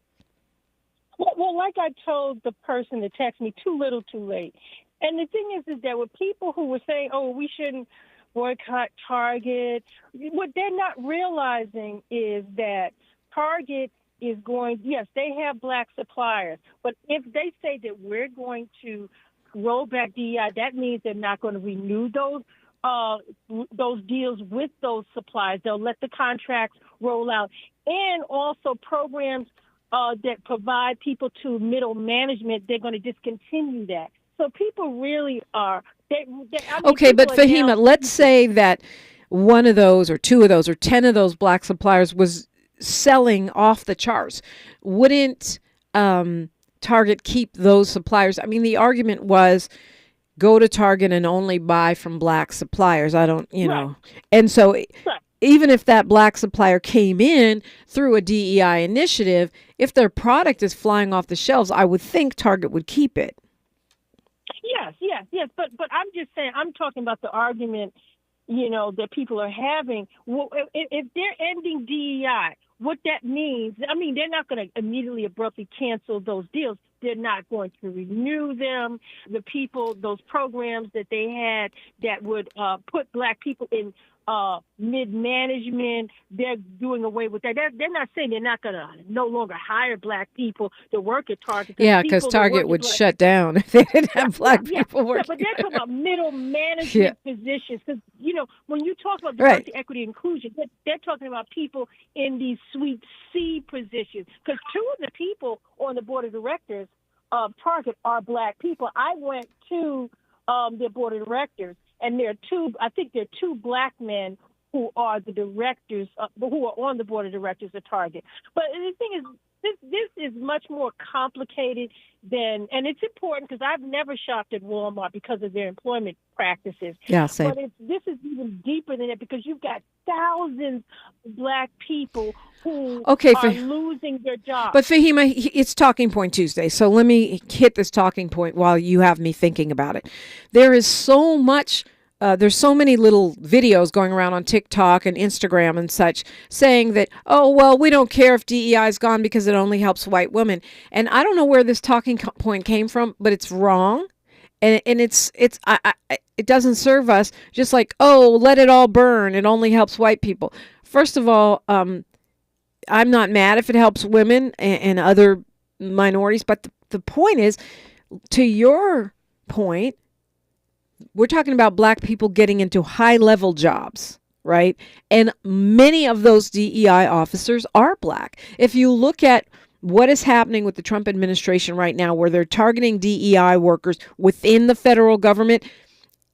Well, like I told the person that texted me, too little, too late. And the thing is that with people who were saying, oh, we shouldn't boycott Target, what they're not realizing is that Target is going, yes, they have black suppliers, but if they say that we're going to roll back DEI, that means they're not going to renew those deals with those suppliers. They'll let the contracts roll out. And also programs that provide people to middle management, they're going to discontinue that. So people really are. Okay, but Fahima, let's say that one of those or two of those or 10 of those black suppliers was selling off the charts. Wouldn't Target keep those suppliers? I mean, the argument was go to Target and only buy from black suppliers. I don't, know. And so even if that black supplier came in through a DEI initiative, if their product is flying off the shelves, I would think Target would keep it. Yes. But I'm just saying, I'm talking about the argument, that people are having. Well, if they're ending DEI, what that means, I mean, they're not going to immediately abruptly cancel those deals. They're not going to renew them. The people, those programs that they had that would put black people in mid-management, they're doing away with that. They're not saying they're not going to no longer hire black people to work at Target. Yeah, because Target would shut down if they didn't have black people working. But they're talking about middle management positions. Because, when you talk about diversity, equity, inclusion, they're talking about people in these Suite C positions. Because two of the people on the board of directors of Target are black people. I went to their board of directors. And there are two black men who are the directors, who are on the board of directors of Target. But the thing is, this is much more complicated than, and it's important because I've never shopped at Walmart because of their employment practices. Yeah, same. But this is even deeper than that because you've got thousands of black people who are losing their jobs. But Fahima, it's Talking Point Tuesday, so let me hit this talking point while you have me thinking about it. There is so much. There's so many little videos going around on TikTok and Instagram and such saying that, oh, well, we don't care if DEI is gone because it only helps white women. And I don't know where this talking point came from, but it's wrong. And it doesn't serve us. Just like, oh, let it all burn. It only helps white people. First of all, I'm not mad if it helps women and other minorities. But the point is, to your point, we're talking about black people getting into high-level jobs, right? And many of those DEI officers are black. If you look at what is happening with the Trump administration right now, where they're targeting DEI workers within the federal government,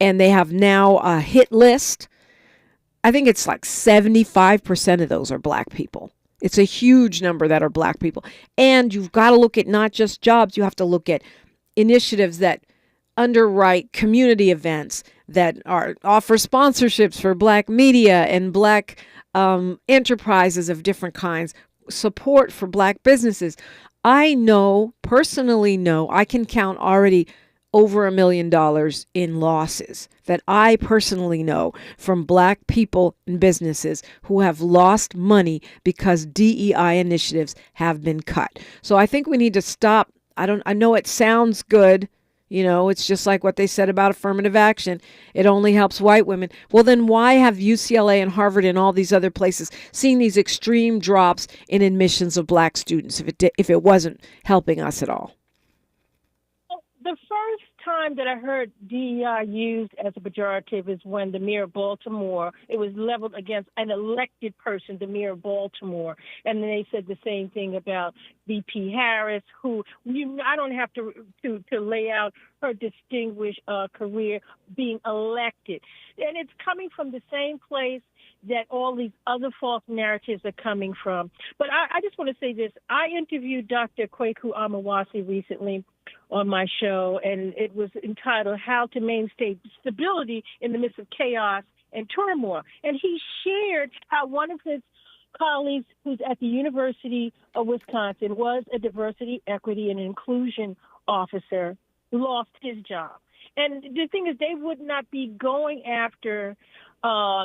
and they have now a hit list, I think it's like 75% of those are black people. It's a huge number that are black people. And you've got to look at not just jobs, you have to look at initiatives that underwrite community events, that offer sponsorships for black media and black enterprises of different kinds, support for black businesses. I personally know, I can count already over $1 million in losses that I personally know from black people and businesses who have lost money because DEI initiatives have been cut. So I think we need to stop. I know it sounds good. It's just like what they said about affirmative action. It only helps white women. Well, then why have UCLA and Harvard and all these other places seen these extreme drops in admissions of black students if it wasn't helping us at all? The first time that I heard DEI used as a pejorative is when the mayor of Baltimore, it was leveled against an elected person, the mayor of Baltimore. And then they said the same thing about VP Harris, who I don't have to lay out her distinguished career being elected. And it's coming from the same place that all these other false narratives are coming from. But I just want to say this. I interviewed Dr. Kwaku Amawasi recently on my show, and it was entitled How to Maintain Stability in the Midst of Chaos and Turmoil. And he shared how one of his colleagues who's at the University of Wisconsin was a diversity, equity, and inclusion officer, lost his job. And the thing is, they would not be going after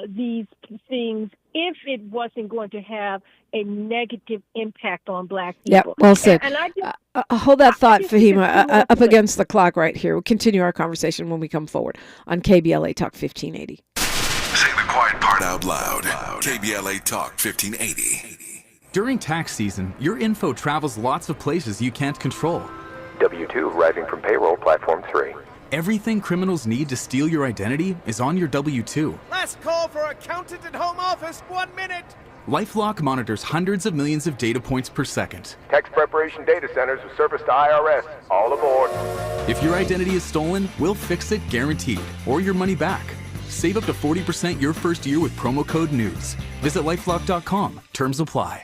these things if it wasn't going to have a negative impact on black people. Yeah, well said. And I just, hold that thought, just think Fahima, it's more up to it. against the clock right here. We'll continue our conversation when we come forward on KBLA Talk 1580. Say the quiet part out loud. KBLA Talk 1580. During tax season, your info travels lots of places you can't control. W-2 arriving from payroll platform 3. Everything criminals need to steal your identity is on your W-2. Last call for accountant and home office. 1 minute. LifeLock monitors hundreds of millions of data points per second. Tax preparation data centers with service to IRS. All aboard. If your identity is stolen, we'll fix it guaranteed, or your money back. Save up to 40% your first year with promo code NEWS. Visit lifelock.com. Terms apply.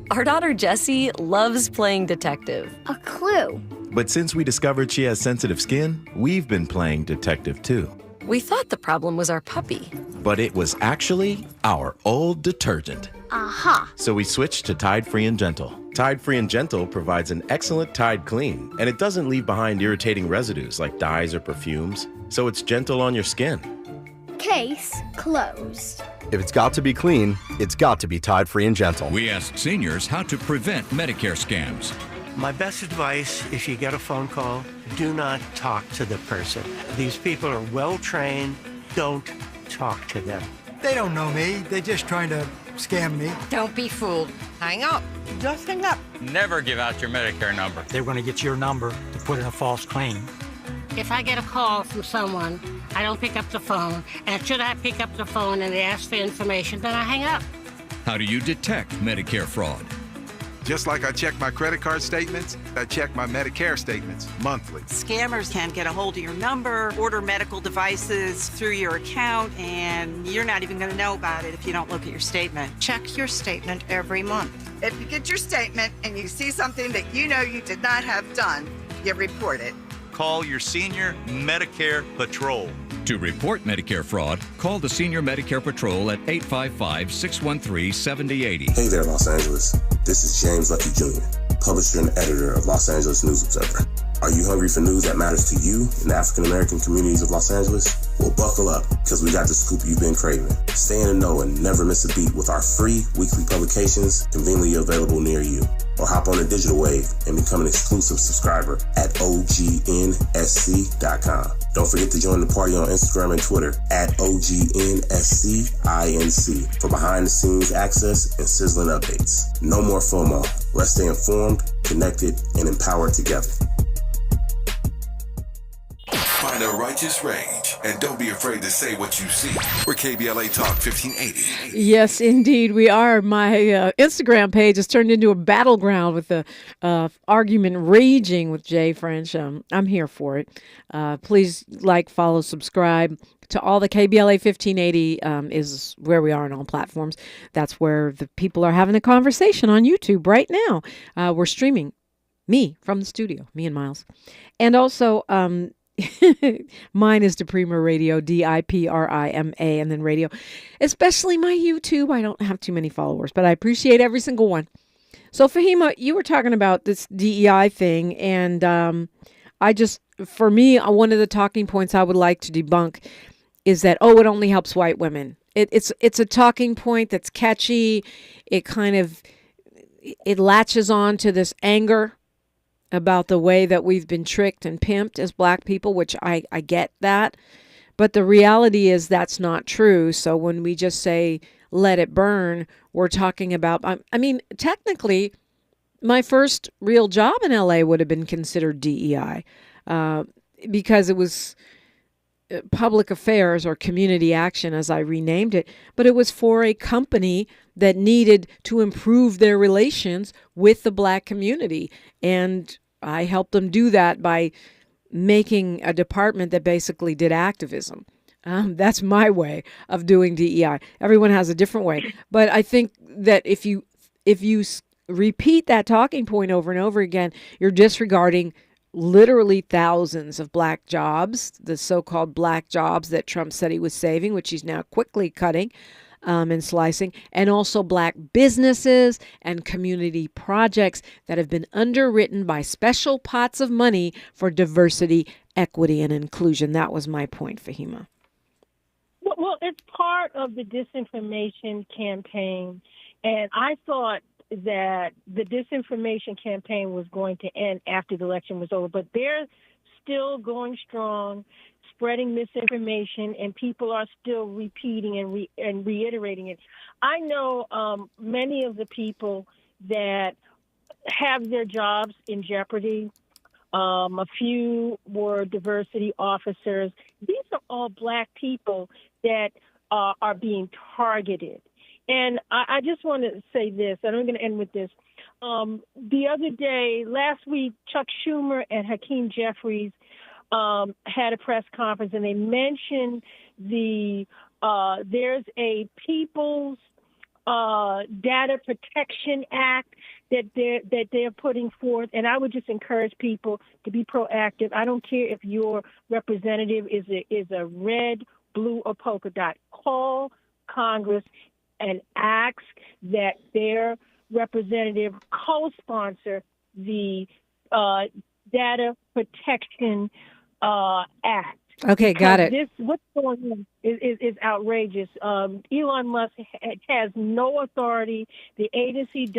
Our daughter Jessie loves playing detective. A clue. But since we discovered she has sensitive skin, we've been playing detective too. We thought the problem was our puppy. But it was actually our old detergent. Aha. So we switched to Tide Free and Gentle. Tide Free and Gentle provides an excellent Tide clean, and it doesn't leave behind irritating residues like dyes or perfumes, so it's gentle on your skin. Case closed. If it's got to be clean, it's got to be Tide Free and Gentle. We asked seniors how to prevent Medicare scams. My best advice, if you get a phone call, do not talk to the person. These people are well trained. Don't talk to them. They don't know me. They're just trying to scam me. Don't be fooled. Hang up. Just hang up. Never give out your Medicare number. They're going to get your number to put in a false claim. If I get a call from someone, I don't pick up the phone. And should I pick up the phone and they ask for information, then I hang up. How do you detect Medicare fraud? Just like I check my credit card statements, I check my Medicare statements monthly. Scammers can get a hold of your number, order medical devices through your account, and you're not even going to know about it if you don't look at your statement. Check your statement every month. If you get your statement and you see something that you know you did not have done, you report it. Call your senior Medicare Patrol. To report Medicare fraud, call the Senior Medicare Patrol at 855-613-7080. Hey there, Los Angeles. This is James Lucky Jr., publisher and editor of Los Angeles News Observer. Are you hungry for news that matters to you in the African-American communities of Los Angeles? Well, buckle up, because we got the scoop you've been craving. Stay in the know and never miss a beat with our free weekly publications conveniently available near you. Or hop on the digital wave and become an exclusive subscriber at OGNSC.com. Don't forget to join the party on Instagram and Twitter at OGNSCINC for behind-the-scenes access and sizzling updates. No more FOMO. Let's stay informed, connected, and empowered together. Find a righteous rage and don't be afraid to say what you see. We're KBLA Talk 1580. Yes, indeed, we are. My Instagram page has turned into a battleground with the argument raging with Jay French. I'm here for it. Please like, follow, subscribe to all the KBLA 1580 is where we are on all platforms. That's where the people are having a conversation on YouTube right now. We're streaming me from the studio, me and Miles. And also, mine is DiPrima Radio, DiPrima, and then radio. Especially my YouTube. I don't have too many followers, but I appreciate every single one. So, Fahima, you were talking about this DEI thing, and for me, one of the talking points I would like to debunk is that, it only helps white women. It's a talking point that's catchy. It latches on to this anger about the way that we've been tricked and pimped as black people, which I get that. But the reality is that's not true. So when we just say, let it burn, we're talking about, technically, my first real job in LA would have been considered DEI because it was public affairs or community action, as I renamed it. But it was for a company that needed to improve their relations with the black community. And I helped them do that by making a department that basically did activism. That's my way of doing DEI. Everyone has a different way. But I think that if you repeat that talking point over and over again, you're disregarding literally thousands of black jobs, the so-called black jobs that Trump said he was saving, which he's now quickly cutting and slicing, and also black businesses and community projects that have been underwritten by special pots of money for diversity, equity, and inclusion. That was my point, Fahima. Well, it's part of the disinformation campaign, and I thought that the disinformation campaign was going to end after the election was over, but they're still going strong, spreading misinformation, and people are still repeating and reiterating it. I know many of the people that have their jobs in jeopardy. A few were diversity officers. These are all Black people that are being targeted. And I just want to say this, and I'm going to end with this. The other day, last week, Chuck Schumer and Hakeem Jeffries had a press conference, and they mentioned there's a People's Data Protection Act that they're putting forth, and I would just encourage people to be proactive. I don't care if your representative is a red, blue, or polka dot. Call Congress and ask that their representative co-sponsor the Data Protection Act. Okay, got it. What's going on is outrageous. Elon Musk has no authority. The agency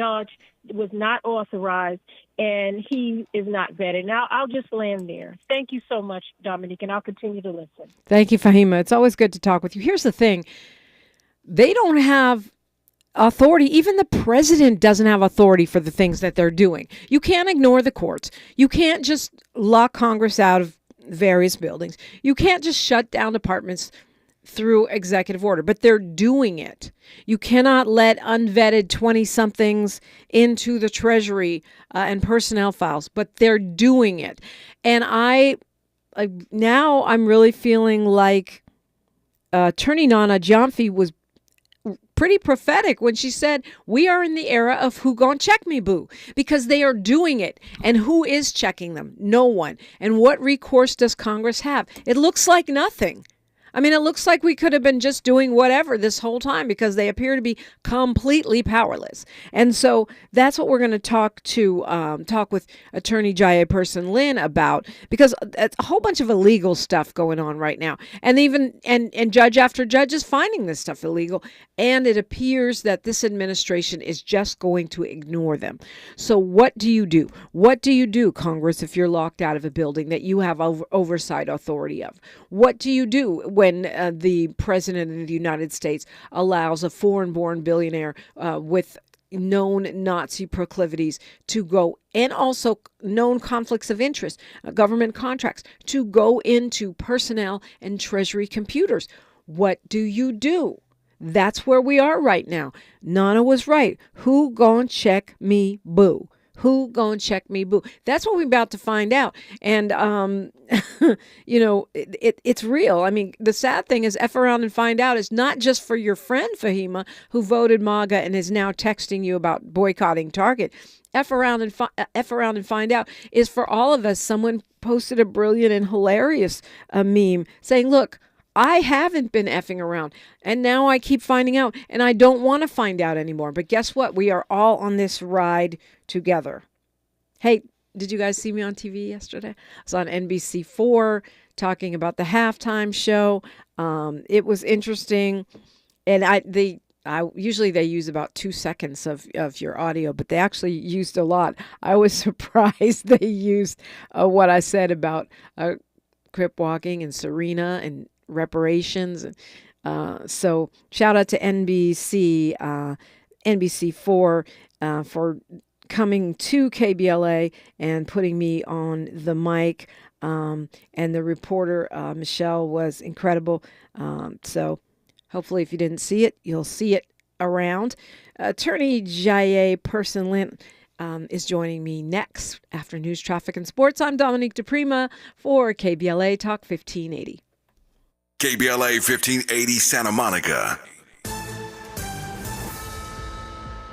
was not authorized, and he is not vetted. Now, I'll just land there. Thank you so much, Dominique, and I'll continue to listen. Thank you, Fahima. It's always good to talk with you. Here's the thing. They don't have authority. Even the president doesn't have authority for the things that they're doing. You can't ignore the courts. You can't just lock Congress out of various buildings. You can't just shut down departments through executive order, but they're doing it. You cannot let unvetted 20-somethings into the Treasury and personnel files, but they're doing it. And now I'm really feeling like Attorney Nana Gyamfi was pretty prophetic when she said, we are in the era of who gon' check me, boo, because they are doing it. And who is checking them? No one. And what recourse does Congress have? It looks like nothing. I mean, it looks like we could have been just doing whatever this whole time because they appear to be completely powerless. And so that's what we're going to talk with Attorney Jayapursan Lin about, because a whole bunch of illegal stuff going on right now. And even and judge after judge is finding this stuff illegal. And it appears that this administration is just going to ignore them. So what do you do? What do you do, Congress, if you're locked out of a building that you have oversight authority of? What do you do when the president of the United States allows a foreign-born billionaire with known Nazi proclivities to go, and also known conflicts of interest, government contracts, to go into personnel and Treasury computers? What do you do? That's where we are right now. Nana was right. Who gon' check me, boo? Who gon' check me, boo? That's what we're about to find out. And, it's real. I mean, the sad thing is F around and find out is not just for your friend, Fahima, who voted MAGA and is now texting you about boycotting Target. F around and find out is for all of us. Someone posted a brilliant and hilarious meme saying, look, I haven't been effing around, and now I keep finding out, and I don't want to find out anymore. But guess what? We are all on this ride together. Hey, did you guys see me on TV yesterday? I was on NBC4 talking about the halftime show. It was interesting, and I usually they use about 2 seconds of your audio, but they actually used a lot. I was surprised they used what I said about crip walking and Serena and reparations. So shout out to NBC, NBC4 for coming to KBLA and putting me on the mic. And the reporter, Michelle, was incredible. So hopefully if you didn't see it, you'll see it around. Attorney Jayapursan Lin is joining me next after News, Traffic, and Sports. I'm Dominique DiPrima for KBLA Talk 1580. KBLA 1580 Santa Monica.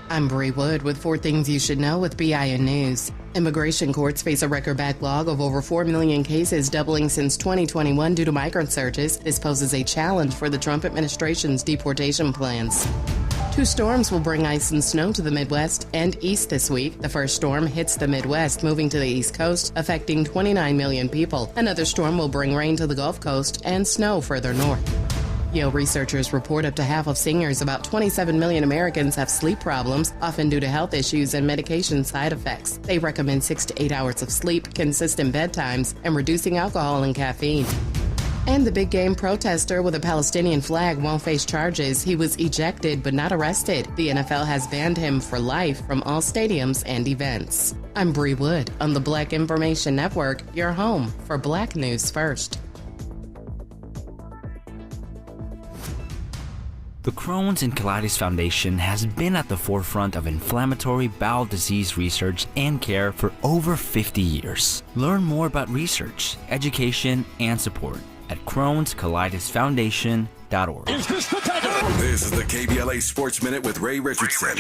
I'm Bree Wood with 4 Things You Should Know with BIN News. Immigration courts face a record backlog of over 4 million cases, doubling since 2021 due to migrant surges. This poses a challenge for the Trump administration's deportation plans. 2 storms will bring ice and snow to the Midwest and East this week. The first storm hits the Midwest, moving to the East Coast, affecting 29 million people. Another storm will bring rain to the Gulf Coast and snow further north. Yale researchers report up to half of seniors, about 27 million Americans, have sleep problems, often due to health issues and medication side effects. They recommend 6 to 8 hours of sleep, consistent bedtimes, and reducing alcohol and caffeine. And the big game protester with a Palestinian flag won't face charges. He was ejected but not arrested. The NFL has banned him for life from all stadiums and events. I'm Bree Wood on the Black Information Network, your home for Black News First. The Crohn's and Colitis Foundation has been at the forefront of inflammatory bowel disease research and care for over 50 years. Learn more about research, education, and support at Crohn'sColitisFoundation.org. This is the KBLA Sports Minute with Ray Richardson.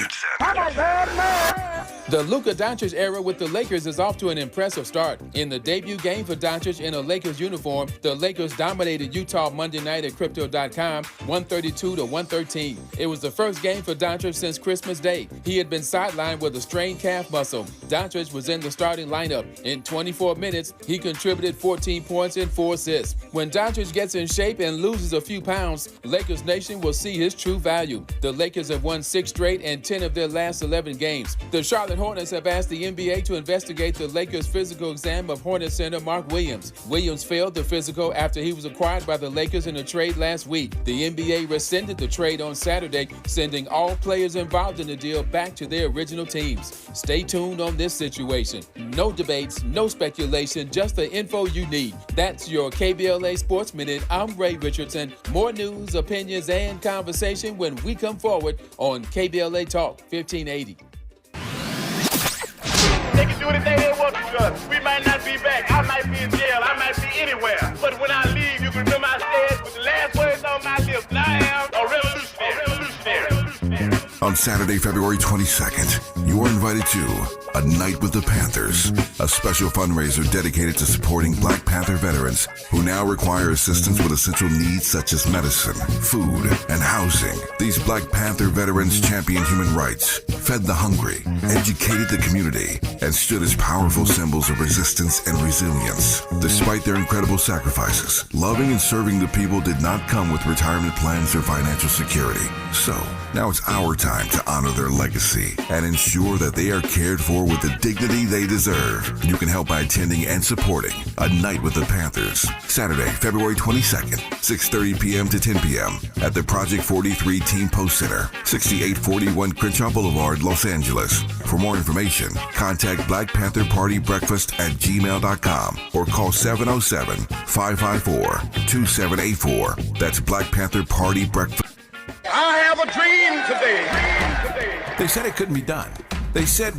The Luka Doncic era with the Lakers is off to an impressive start. In the debut game for Doncic in a Lakers uniform, the Lakers dominated Utah Monday night at Crypto.com 132-113. It was the first game for Doncic since Christmas Day. He had been sidelined with a strained calf muscle. Doncic was in the starting lineup. In 24 minutes, he contributed 14 points and 4 assists. When Doncic gets in shape and loses a few pounds, Lakers Nation will see his true value. The Lakers have won 6 straight and 10 of their last 11 games. The Charlotte Hornets have asked the NBA to investigate the Lakers' physical exam of Hornets center Mark Williams. Williams failed the physical after he was acquired by the Lakers in a trade last week. The NBA rescinded the trade on Saturday, sending all players involved in the deal back to their original teams. Stay tuned on this situation. No debates, no speculation, just the info you need. That's your KBLA Sports Minute. I'm Ray Richardson. More news, opinions, and conversation when we come forward on KBLA Talk 1580. They can do anything they want to us. We might not be back. I might be in jail. I might be anywhere. But when I leave, you can remember I said with the last words on my lips, I am a revolutionary. On Saturday, February 22nd, you are invited to A Night with the Panthers, a special fundraiser dedicated to supporting Black Panther veterans who now require assistance with essential needs such as medicine, food, and housing. These Black Panther veterans championed human rights, fed the hungry, educated the community, and stood as powerful symbols of resistance and resilience. Despite their incredible sacrifices, loving and serving the people did not come with retirement plans or financial security. So, now it's our time to honor their legacy and ensure that they are cared for with the dignity they deserve. You can help by attending and supporting A Night with the Panthers, Saturday, February 22nd, 6:30 p.m. to 10 p.m. at the Project 43 Team Post Center, 6841 Crenshaw Boulevard, Los Angeles. For more information, contact Black Panther Party Breakfast at gmail.com or call 707-554-2784. That's Black Panther Party Breakfast. I have a dream today. They said it couldn't be done. They said